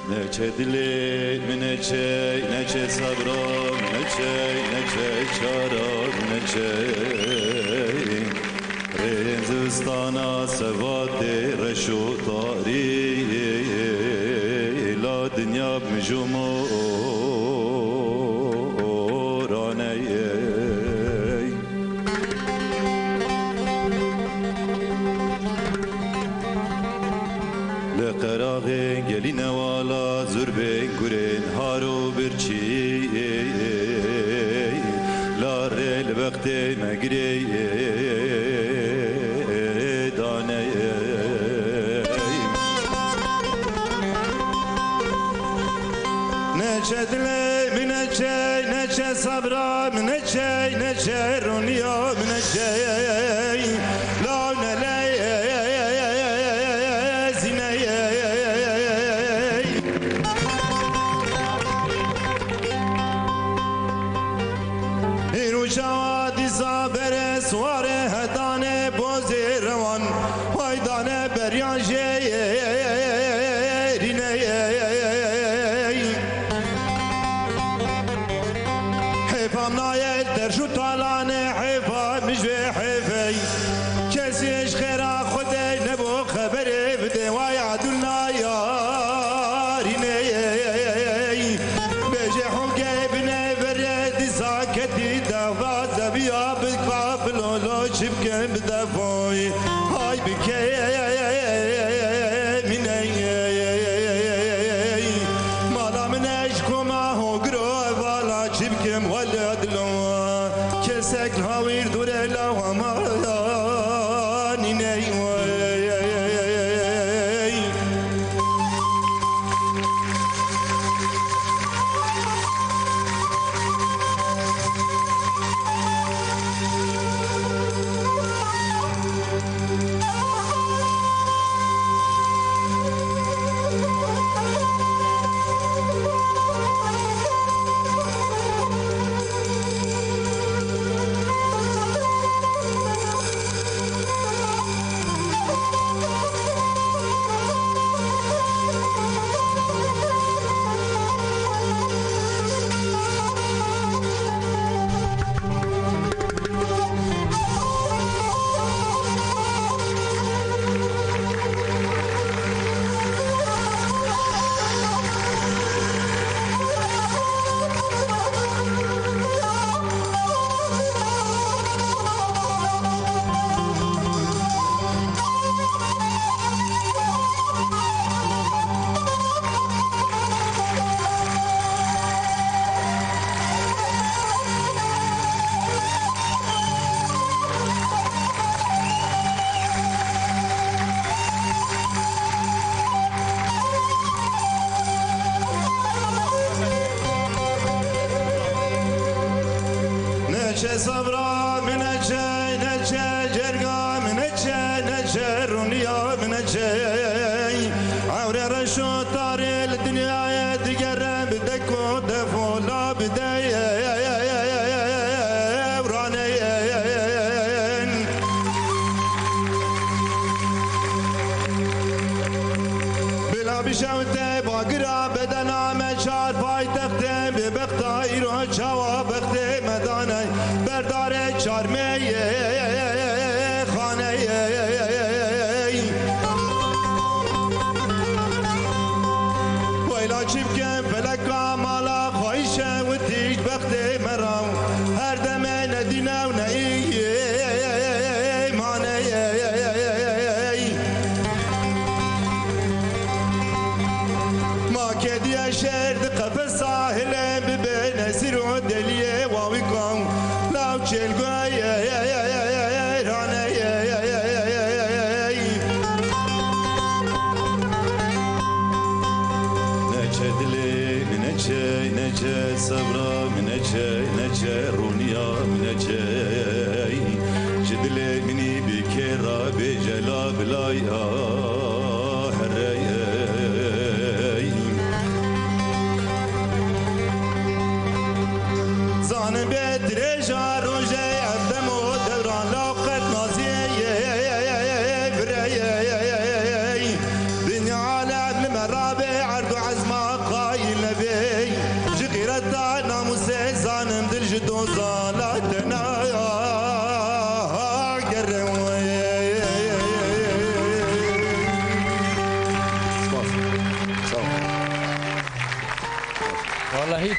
neçe dili mi neçe sabram neçe çaram neçe Rezistana sevati reşutari la dünya mecumur لقراغين gelin wala zurben guren haro birçi la rel vakte megre dane neçe dile mi neçe sabra mi neçe runya mi neçe la nele Şavadi zabere suare hedane boze revan haydane beryan jerine Hepam nayet der şu talane hefa mijve hefey kesiş khera khudey ne bu habere bide vay adulna yarine beje huge bine veredi zaketi بیا بقابل لو شبكه بدفوي هاي بكي من مالا من اشكو ما هو قرو ولا شبكه مولد لو كسك الهوير دور لو امراني neçe sabra mi neçe cerga mi neçe runya mi neçe avre reşo taril dünyaya digere bidek o defola bideye evraneyen bila bişevte bagira bedena meçar paytekte bebekta iro çava bekte medane berdare çarmeye khaneye ويلا çipke feleka mala khayşe ve tiş bekte merav her deme ne dinav ne iyi maneye ma kediye şerdi kafes sahile bibe nesir o deliye vavikam lav çelgoye raneye neçe dili mi neçe sabra mi neçe runya mi neçe cidile mini bir kera be celab la ya hereye zan bedre jaroje evdemo devran laqet naziye بري دنيا على ابن مرابع عرض عزمه وزالتنا والله هي